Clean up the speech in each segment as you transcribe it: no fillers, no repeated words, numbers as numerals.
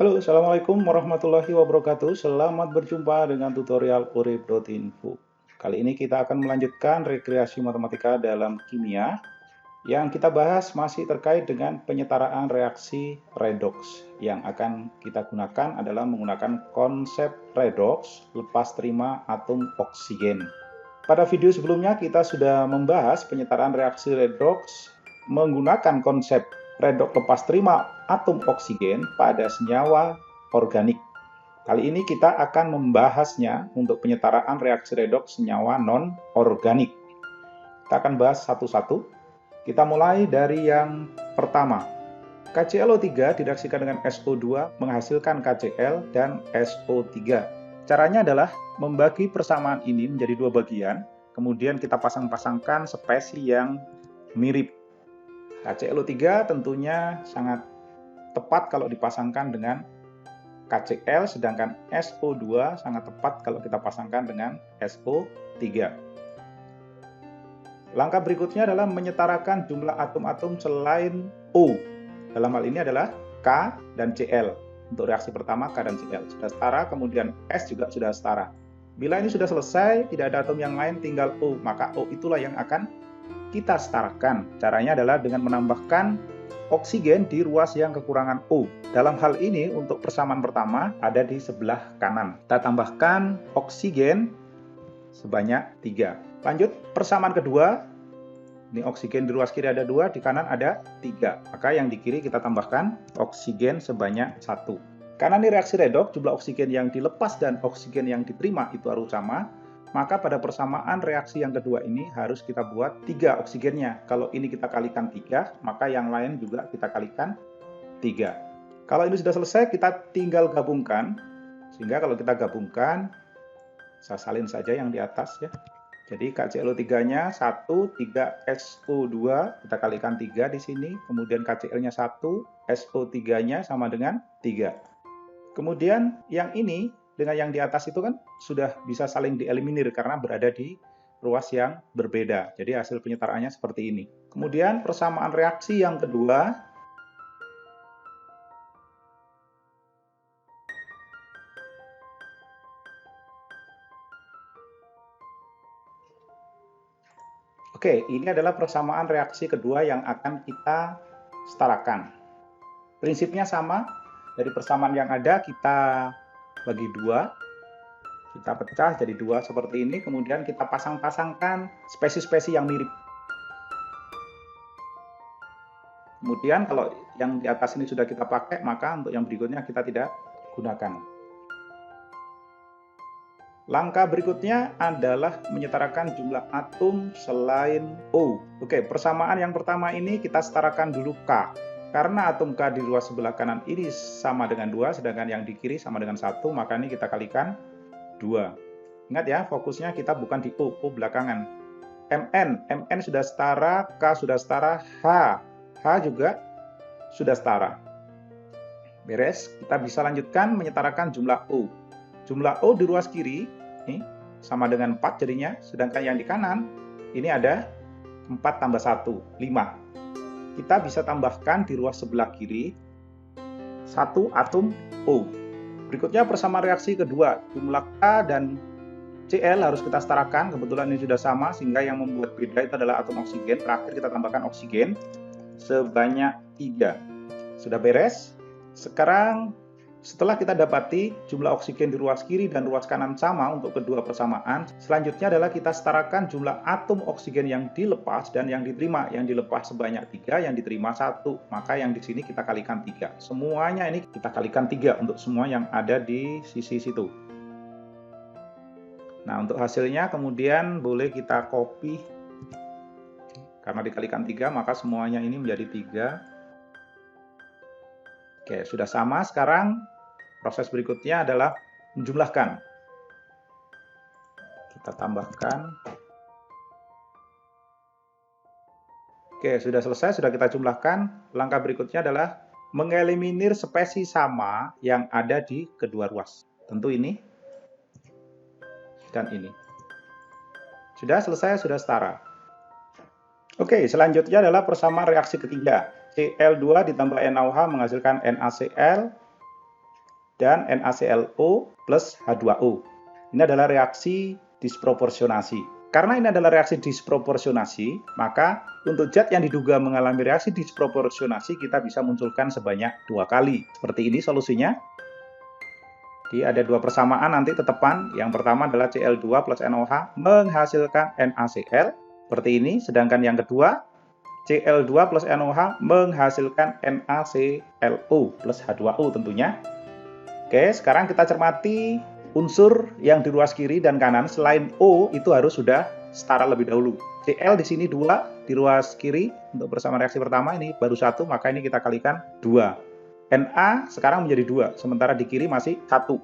Halo, Assalamualaikum warahmatullahi wabarakatuh. Selamat berjumpa dengan tutorial urip.info. Kali ini kita akan melanjutkan rekreasi matematika dalam kimia. Yang kita bahas masih terkait dengan penyetaraan reaksi redoks. Yang akan kita gunakan adalah menggunakan konsep redoks lepas terima atom oksigen. Pada video sebelumnya kita sudah membahas penyetaraan reaksi redoks menggunakan konsep redoks lepas terima atom oksigen pada senyawa organik. Kali ini kita akan membahasnya untuk penyetaraan reaksi redoks senyawa non-organik. Kita akan bahas satu-satu. Kita mulai dari yang pertama. KClO3 direaksikan dengan SO2 menghasilkan KCl dan SO3. Caranya adalah membagi persamaan ini menjadi dua bagian, kemudian kita pasang-pasangkan spesies yang mirip. KClO3 tentunya sangat tepat kalau dipasangkan dengan KCl, sedangkan SO2 sangat tepat kalau kita pasangkan dengan SO3. Langkah berikutnya adalah menyetarakan jumlah atom-atom selain O. Dalam hal ini adalah K dan Cl. Untuk reaksi pertama K dan Cl sudah setara, kemudian S juga sudah setara. Bila ini sudah selesai, tidak ada atom yang lain, tinggal O, maka O itulah yang akan kita setarakan. Caranya adalah dengan menambahkan oksigen di ruas yang kekurangan O. Dalam hal ini untuk persamaan pertama ada di sebelah kanan. Kita tambahkan oksigen sebanyak 3. Lanjut, persamaan kedua. Ini oksigen di ruas kiri ada 2, di kanan ada 3. Maka yang di kiri kita tambahkan oksigen sebanyak 1. Karena ini reaksi redoks, jumlah oksigen yang dilepas dan oksigen yang diterima itu harus sama. Maka pada persamaan reaksi yang kedua ini harus kita buat 3 oksigennya. Kalau ini kita kalikan 3, maka yang lain juga kita kalikan 3. Kalau ini sudah selesai, kita tinggal gabungkan. Sehingga kalau kita gabungkan, saya salin saja yang di atas ya. Jadi KClO3-nya 1, 3 SO2, kita kalikan 3 di sini. Kemudian KCl-nya 1, SO3-nya sama dengan 3. Kemudian yang ini dengan yang di atas itu kan sudah bisa saling dieliminir karena berada di ruas yang berbeda. Jadi hasil penyetaraannya seperti ini. Kemudian persamaan reaksi yang kedua. Oke, ini adalah persamaan reaksi kedua yang akan kita setarakan. Prinsipnya sama, dari persamaan yang ada kita bagi 2, kita pecah jadi 2 seperti ini, kemudian kita pasang-pasangkan spesies-spesies yang mirip. Kemudian kalau yang di atas ini sudah kita pakai, maka untuk yang berikutnya kita tidak gunakan. Langkah berikutnya adalah menyetarakan jumlah atom selain O. Oke, persamaan yang pertama ini kita setarakan dulu K. Karena atom K di ruas sebelah kanan ini sama dengan 2, sedangkan yang di kiri sama dengan 1, maka ini kita kalikan 2. Ingat ya, fokusnya kita bukan di O belakangan. Mn sudah setara, K sudah setara, H juga sudah setara. Beres, kita bisa lanjutkan menyetarakan jumlah O. Jumlah O di ruas kiri ini sama dengan 4 jadinya, sedangkan yang di kanan ini ada 4 tambah 1, 5. Kita bisa tambahkan di ruas sebelah kiri 1 atom O. Berikutnya persamaan reaksi kedua, jumlah K dan Cl harus kita setarakan, kebetulan ini sudah sama sehingga yang membuat beda itu adalah atom oksigen. Terakhir kita tambahkan oksigen sebanyak 3. Sudah beres. Sekarang setelah kita dapati jumlah oksigen di ruas kiri dan ruas kanan sama untuk kedua persamaan, selanjutnya adalah kita setarakan jumlah atom oksigen yang dilepas dan yang diterima. Yang dilepas sebanyak 3, yang diterima 1. Maka yang di sini kita kalikan 3. Semuanya ini kita kalikan 3 untuk semua yang ada di sisi situ. Nah, untuk hasilnya kemudian boleh kita copy. Karena dikalikan 3, maka semuanya ini menjadi 3. Oke, sudah sama. Sekarang proses berikutnya adalah menjumlahkan. Kita tambahkan. Oke, sudah selesai, sudah kita jumlahkan. Langkah berikutnya adalah mengeliminir spesies sama yang ada di kedua ruas. Tentu ini dan ini. Sudah selesai, sudah setara. Oke, selanjutnya adalah persamaan reaksi ketiga. Cl2 ditambah NaOH menghasilkan NaCl. dan NaClO plus H2O. Ini adalah reaksi disproporsionasi. Karena ini adalah reaksi disproporsionasi, maka untuk zat yang diduga mengalami reaksi disproporsionasi kita bisa munculkan sebanyak 2 kali. Seperti ini solusinya. Jadi ada 2 persamaan nanti tetepan. Yang pertama adalah Cl2 plus NOH menghasilkan NaCl. Seperti ini. Sedangkan yang kedua, Cl2 plus NOH menghasilkan NaClO plus H2O tentunya. Oke, sekarang kita cermati unsur yang di ruas kiri dan kanan selain O itu harus sudah setara lebih dahulu. Cl di sini 2 di ruas kiri untuk bersama reaksi pertama, ini baru 1, maka ini kita kalikan 2. Na sekarang menjadi 2, sementara di kiri masih 1.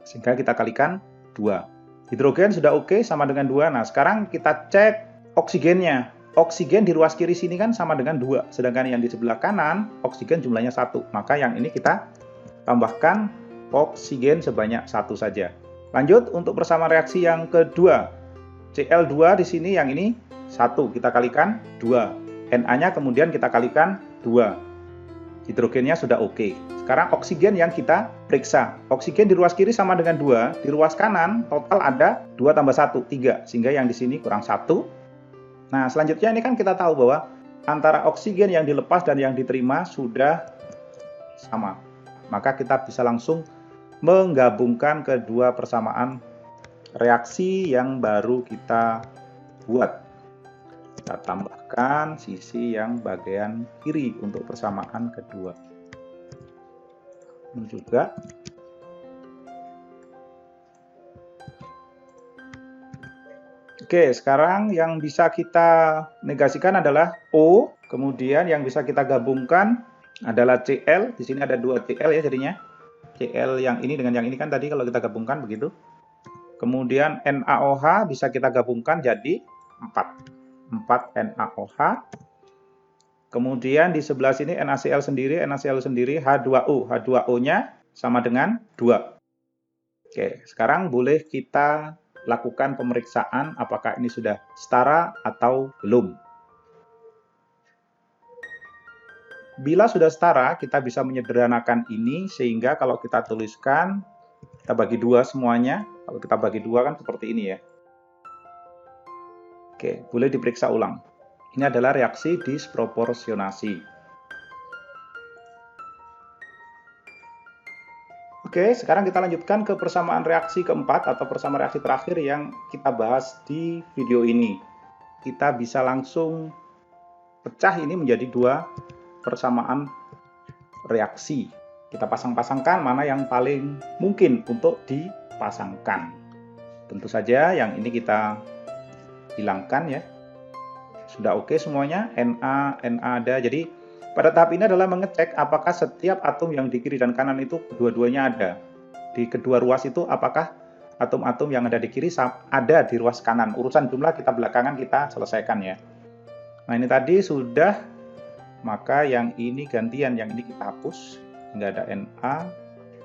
Sehingga kita kalikan 2. Hidrogen sudah oke, sama dengan 2. Nah, sekarang kita cek oksigennya. Oksigen di ruas kiri sini kan sama dengan 2, sedangkan yang di sebelah kanan oksigen jumlahnya 1. Maka yang ini kita tambahkan oksigen sebanyak 1 saja. Lanjut untuk persamaan reaksi yang kedua. Cl2 di sini yang ini 1, kita kalikan 2. Na-nya kemudian kita kalikan 2. Hidrogennya sudah oke. Sekarang oksigen yang kita periksa. Oksigen di ruas kiri sama dengan 2, di ruas kanan total ada 2 tambah 1, 3. Sehingga yang di sini kurang 1. Nah, selanjutnya ini kan kita tahu bahwa antara oksigen yang dilepas dan yang diterima sudah sama. Maka kita bisa langsung menggabungkan kedua persamaan reaksi yang baru kita buat. Kita tambahkan sisi yang bagian kiri untuk persamaan kedua. Ini juga. Oke, sekarang yang bisa kita negasikan adalah O, kemudian yang bisa kita gabungkan adalah Cl. Di sini ada 2 Cl ya jadinya. Cl yang ini dengan yang ini kan tadi kalau kita gabungkan begitu. Kemudian NaOH bisa kita gabungkan jadi 4 NaOH. Kemudian di sebelah sini NaCl sendiri, H2O. H2O-nya sama dengan 2. Oke, sekarang boleh kita lakukan pemeriksaan apakah ini sudah setara atau belum. Bila sudah setara, kita bisa menyederhanakan ini sehingga kalau kita tuliskan, kita bagi 2 semuanya. Kalau kita bagi 2 kan seperti ini ya. Oke, boleh diperiksa ulang. Ini adalah reaksi disproporsionasi. Oke, sekarang kita lanjutkan ke persamaan reaksi keempat atau persamaan reaksi terakhir yang kita bahas di video ini. Kita bisa langsung pecah ini menjadi 2 persamaan reaksi. Kita pasang-pasangkan mana yang paling mungkin untuk dipasangkan. Tentu saja yang ini kita hilangkan ya. Sudah oke semuanya, Na ada. Jadi pada tahap ini adalah mengecek apakah setiap atom yang di kiri dan kanan itu kedua-duanya ada. Di kedua ruas itu apakah atom-atom yang ada di kiri ada di ruas kanan. Urusan jumlah kita belakangan kita selesaikan ya. Nah ini tadi sudah, maka yang ini gantian, yang ini kita hapus. Nggak ada Na.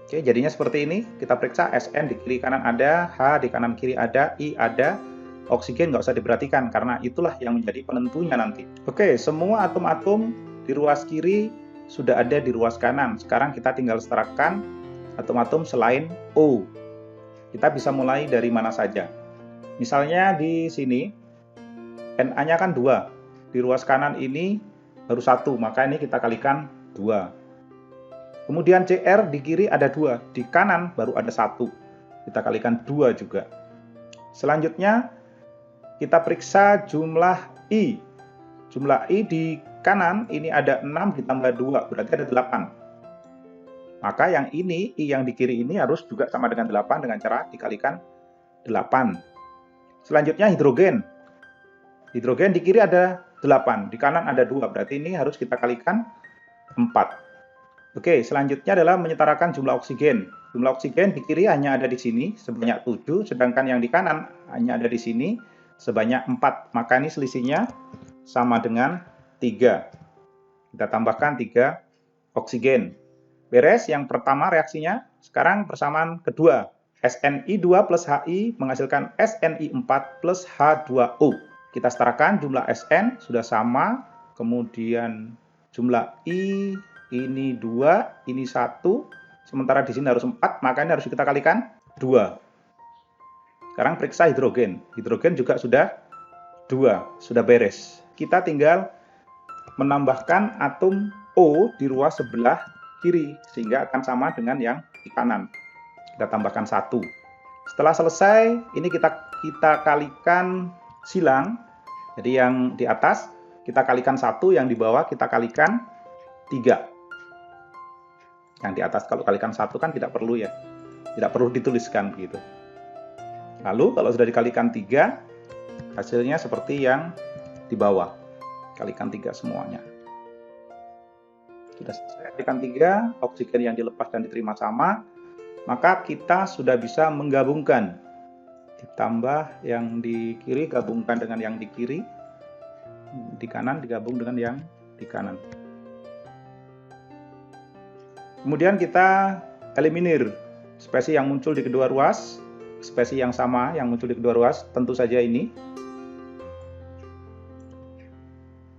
Oke, jadinya seperti ini. Kita periksa Sn di kiri kanan ada, H di kanan kiri ada, I ada. Oksigen nggak usah diperhatikan karena itulah yang menjadi penentunya nanti. Oke, semua atom-atom di ruas kiri sudah ada di ruas kanan. Sekarang kita tinggal setarakan atom-atom selain O. Kita bisa mulai dari mana saja. Misalnya di sini, Na-nya kan 2. Di ruas kanan ini baru 1, maka ini kita kalikan 2. Kemudian Cr di kiri ada 2, di kanan baru ada 1. Kita kalikan 2 juga. Selanjutnya, kita periksa jumlah I. Jumlah I di kanan ini ada 6 ditambah 2, berarti ada 8. Maka yang ini, I yang di kiri ini harus juga sama dengan 8 dengan cara dikalikan 8. Selanjutnya hidrogen. Hidrogen di kiri ada 8, di kanan ada 2, berarti ini harus kita kalikan 4. Oke, selanjutnya adalah menyetarakan jumlah oksigen. Jumlah oksigen di kiri hanya ada di sini sebanyak 7, sedangkan yang di kanan hanya ada di sini sebanyak 4. Maka ini selisihnya sama dengan 3. Kita tambahkan 3 oksigen. Beres yang pertama reaksinya. Sekarang persamaan kedua. SNI2 plus HI menghasilkan SNI4 plus H2O. Kita setarakan jumlah SN sudah sama. Kemudian jumlah I ini 2, ini 1. sementara di sini harus 4, maka ini harus kita kalikan 2. Sekarang periksa hidrogen. Hidrogen juga sudah 2, sudah beres. Kita tinggal menambahkan atom O di ruas sebelah kiri, sehingga akan sama dengan yang di kanan. Kita tambahkan 1. Setelah selesai, ini kita kalikan silang. Jadi yang di atas kita kalikan 1, yang di bawah kita kalikan 3. Yang di atas kalau kalikan 1 kan tidak perlu ya. Tidak perlu dituliskan begitu. Lalu kalau sudah dikalikan 3, hasilnya seperti yang di bawah. Kalikan 3 semuanya. Sudah selesai kalikan 3, oksigen yang dilepas dan diterima sama, maka kita sudah bisa menggabungkan. Ditambah yang di kiri, gabungkan dengan yang di kiri. Di kanan digabung dengan yang di kanan. Kemudian kita eliminir spesies yang muncul di kedua ruas. Spesies yang sama yang muncul di kedua ruas, tentu saja ini.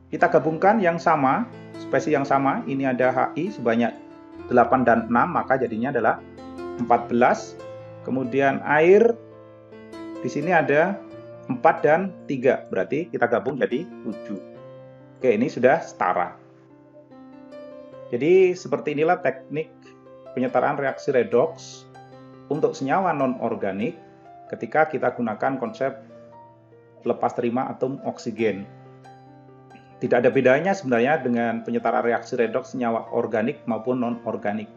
Kita gabungkan yang sama, spesies yang sama, ini ada HI sebanyak 8 dan 6, maka jadinya adalah 14. Kemudian air, di sini ada 4 dan 3, berarti kita gabung jadi 7. Oke, ini sudah setara. Jadi seperti inilah teknik penyetaraan reaksi redoks untuk senyawa non-organik ketika kita gunakan konsep lepas terima atom oksigen. Tidak ada bedanya sebenarnya dengan penyetaraan reaksi redoks senyawa organik maupun non-organik.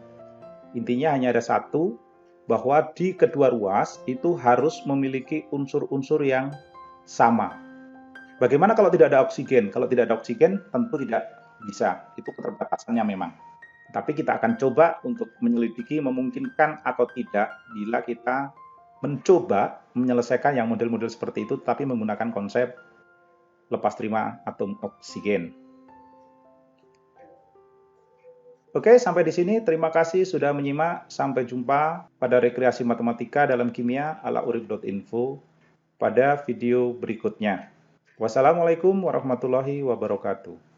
Intinya hanya ada satu, bahwa di kedua ruas itu harus memiliki unsur-unsur yang sama. Bagaimana kalau tidak ada oksigen? Kalau tidak ada oksigen tentu tidak bisa, itu keterbatasannya memang. Tapi kita akan coba untuk menyelidiki memungkinkan atau tidak bila kita mencoba menyelesaikan yang model-model seperti itu, tapi menggunakan konsep lepas terima atom oksigen. Oke, sampai di sini. Terima kasih sudah menyimak. Sampai jumpa pada rekreasi matematika dalam kimia ala urip.info pada video berikutnya. Wassalamualaikum warahmatullahi wabarakatuh.